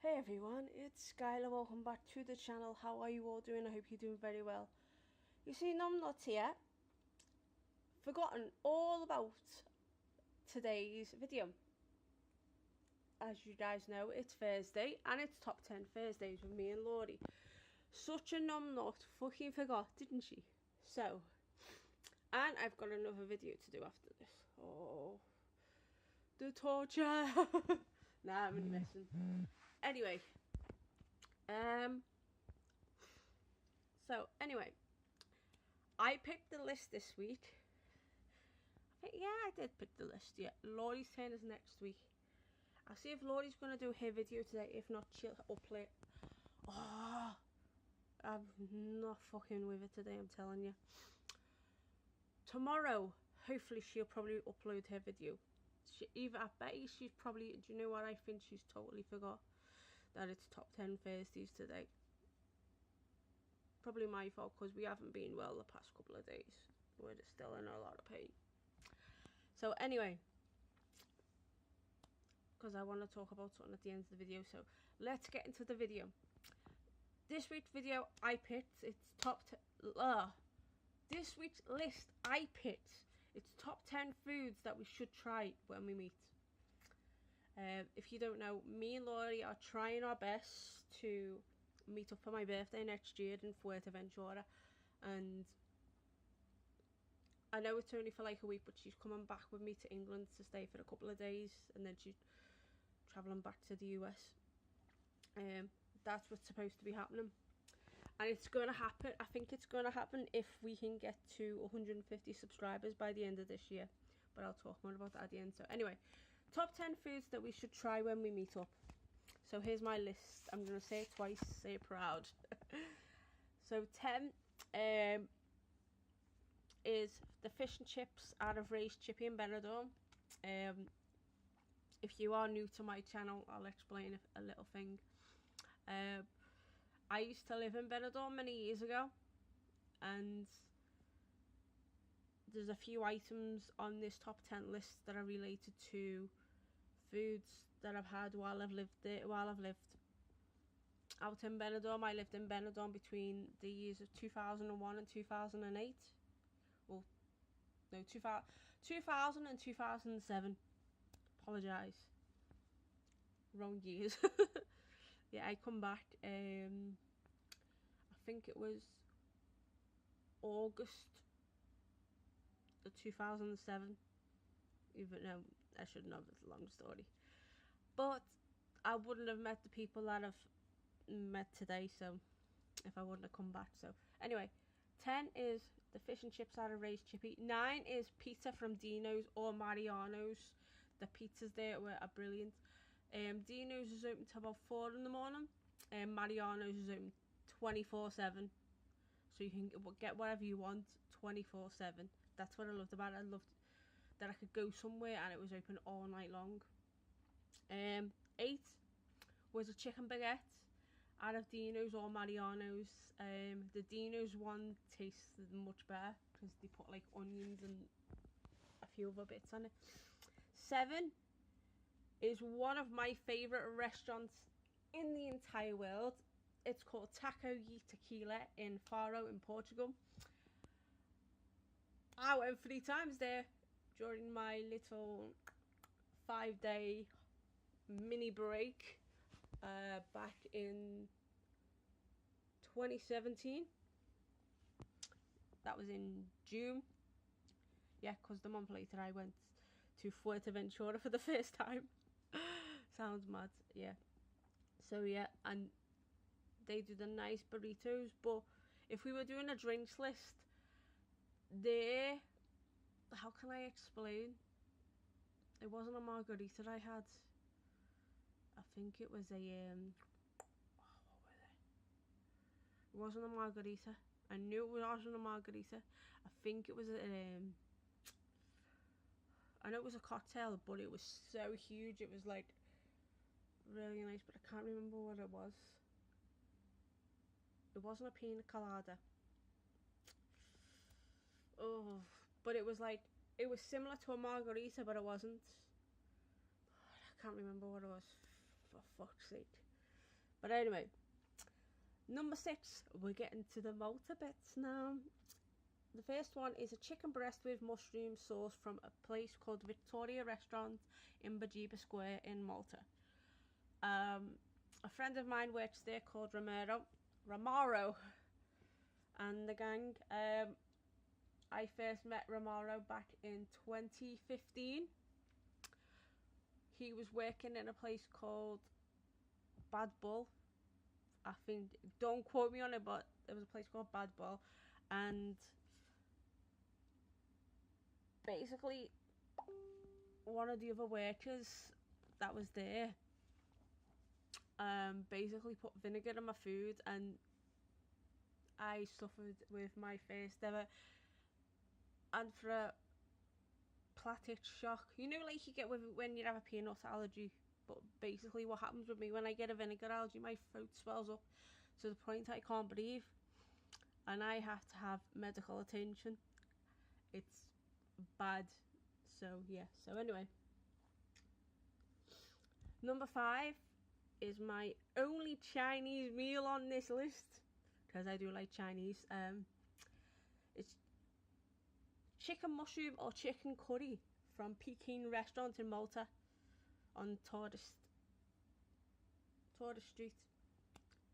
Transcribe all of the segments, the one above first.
Hey everyone, it's Skyla. Welcome back to the channel. How are you all doing? I hope you're doing very well. You see, I'm not here. Forgotten all about today's video. As you guys know, it's Thursday and it's top 10 Thursdays with me and Lauri. Such a numbnut fucking forgot, didn't she? So, and I've got another video to do after this. Oh, the torture. Nah, I'm only messing. Anyway, so anyway, I picked the list this week. I did pick the list, yeah. Lauri's turn is next week. I'll see if Lauri's going to do her video today. If not, she'll upload. Oh, I'm not fucking with it today, I'm telling you. Tomorrow, hopefully she'll probably upload her video. I bet you she's probably, do you know what, I think she's totally forgot that it's top 10 Thursdays today. Probably my fault because we haven't been well the past couple of days. We're just still in a lot of pain. So anyway, because I want to talk about something at the end of the video, so let's get into the video. This week's video I picked, it's this week's list I picked, it's top 10 foods that we should try when we meet. If you don't know, me and Lauri are trying our best to meet up for my birthday next year in Fuerteventura, and I know it's only for like a week, but she's coming back with me to England to stay for a couple of days, and then she's travelling back to the US. That's what's supposed to be happening, and it's going to happen. I think it's going to happen if we can get to 150 subscribers by the end of this year, but I'll talk more about that at the end. So anyway, top 10 foods that we should try when we meet up. So here's my list. I'm going to say it twice, say it proud. So 10 is the fish and chips out of Ray's Chippy in Benidorm. If you are new to my channel, I'll explain a little thing. I used to live in Benidorm many years ago, and there's a few items on this top 10 list that are related to foods that I've had while I've lived there, out in Benidorm. I lived in Benidorm between the years of 2001 and 2008. Well, no, 2000 and 2007. Apologise. Wrong years. Yeah, I come back, I think it was August of 2007. Even though I should know, it's a long story. But I wouldn't have met the people that I've met today, so if I wouldn't have come back. So anyway, 10 is the fish and chips out of Ray's Chippy. 9 is pizza from Dino's or Mariano's. The pizzas there are brilliant. Dino's is open till about 4 in the morning. Mariano's is open 24/7. So you can get whatever you want 24/7. That's what I loved about it. I loved that I could go somewhere and it was open all night long. 8 was a chicken baguette out of Dino's or Mariano's. The Dino's one tasted much better because they put like onions and a few other bits on it. 7 is one of my favourite restaurants in the entire world. It's called Taco y Tequila in Faro in Portugal. I went 3 times there during my little 5-day mini break back in 2017. That was in June. Yeah, because the month later I went to Fuerteventura for the first time. Sounds mad, yeah. So yeah, and they do the nice burritos, but if we were doing a drinks list, there, how can I explain? It wasn't a margarita I had. I think it was a what was it? It wasn't a margarita. I knew it wasn't a margarita. I think it was a I know it was a cocktail, but it was so huge. It was like really nice, but I can't remember what it was. It wasn't a pina colada. Oh, but it was like, it was similar to a margarita, but it wasn't. I can't remember what it was, for fuck's sake. But anyway, number 6, we're getting to the Malta bits now. The first one is a chicken breast with mushroom sauce from a place called Victoria Restaurant in Bajiba Square in Malta. A friend of mine works there called Ramaro and the gang. I first met Ramaro back in 2015. He was working in a place called Bad Bull. I think, don't quote me on it, but there was a place called Bad Bull, and basically one of the other workers that was there basically put vinegar in my food, and I suffered with my first ever anaphylactic shock. You know, like you get with when you have a peanut allergy. But basically what happens with me when I get a vinegar allergy, my throat swells up to the point I can't breathe, and I have to have medical attention. It's bad. So yeah, so anyway, number 5 is my only Chinese meal on this list, because I do like Chinese. It's chicken mushroom or chicken curry from Peking Restaurant in Malta on Tourist Street.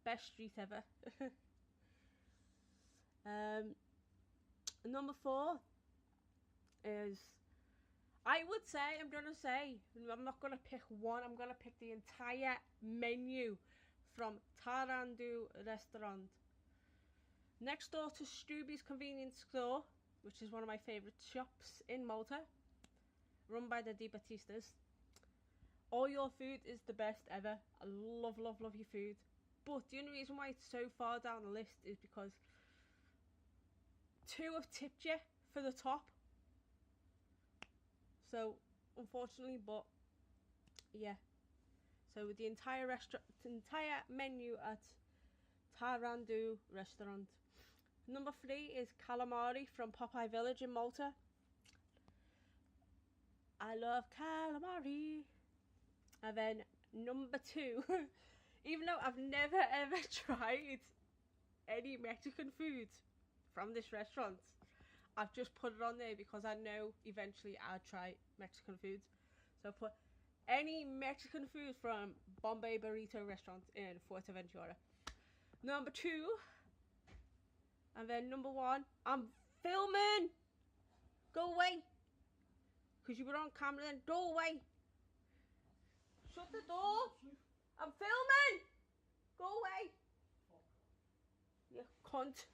Best street ever. Number 4 is, I would say, I'm not gonna pick one, I'm gonna pick the entire menu from Tarandu Restaurant. Next door to Struby's convenience store, which is one of my favourite shops in Malta, run by the Di Battistas. All your food is the best ever. I love your food. But the only reason why it's so far down the list is because 2 have tipped you for the top. So, unfortunately, but yeah. So the entire menu at Tarandu Restaurant. Number 3 is calamari from Popeye Village in Malta. I love calamari. And then number 2, even though I've never ever tried any Mexican food from this restaurant, I've just put it on there because I know eventually I'll try Mexican food. So I put any Mexican food from Bombay Burrito Restaurant in Fuerteventura. Number 2, and then number 1, I'm filming! Go away! Because you were on camera then, go away! Shut the door! I'm filming! Go away! You cunt.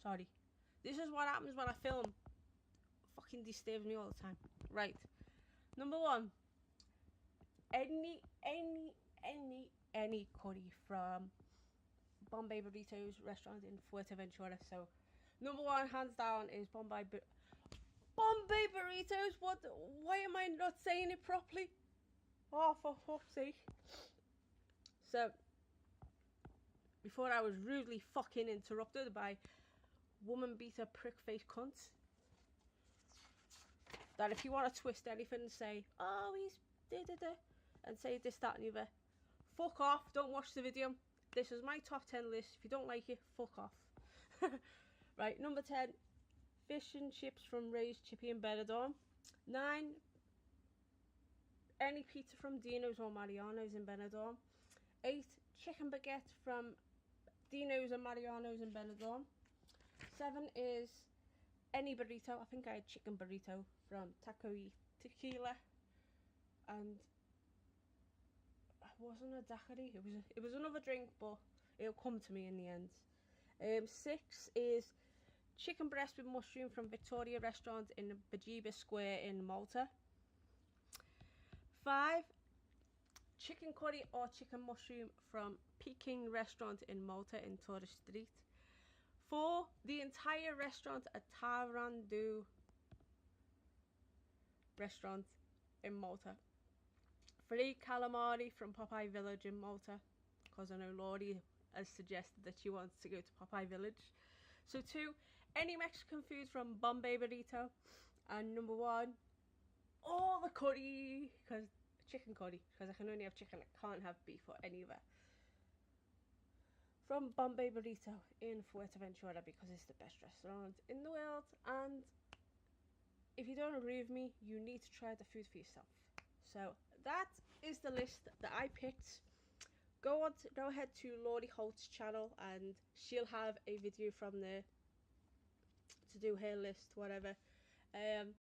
Sorry. This is what happens when I film. Fucking disturbs me all the time. Right. Number 1. Any curry from Bombay Burritos Restaurant in Fuerteventura. So, number 1, hands down, is Bombay Burritos. What? Why am I not saying it properly? Oh, for fuck's sake. So, before I was rudely fucking interrupted by woman beater prick face cunts, that if you want to twist anything and say, oh, he's da-da-da, and say this, that and the other, fuck off, don't watch the video. This is my top 10 list. If you don't like it, fuck off. Right, number 10, fish and chips from Ray's Chippy and Benidorm. 9, any pizza from Dino's or Mariano's in Benidorm. 8, chicken baguette from Dino's and Mariano's in Benidorm. 7 is any burrito. I think I had chicken burrito from Taco y Tequila, and it wasn't a daiquiri. It was another drink, but it'll come to me in the end. 6 is chicken breast with mushroom from Victoria Restaurant in Bajiba Square in Malta. 5, chicken curry or chicken mushroom from Peking Restaurant in Malta in Tourist Street. 4, the entire restaurant at Tarandu Restaurant in Malta. 3, calamari from Popeye Village in Malta, because I know Lauri has suggested that she wants to go to Popeye Village. So 2, any Mexican food from Bombay Burrito. And number 1, all the curry, because chicken curry, because I can only have chicken, I can't have beef or any other. From Bombay Burrito in Fuerteventura, because it's the best restaurant in the world. And if you don't agree with me, you need to try the food for yourself. So that is the list that I picked. Go ahead to Lauri Holt's channel, and she'll have a video from there to do her list, whatever.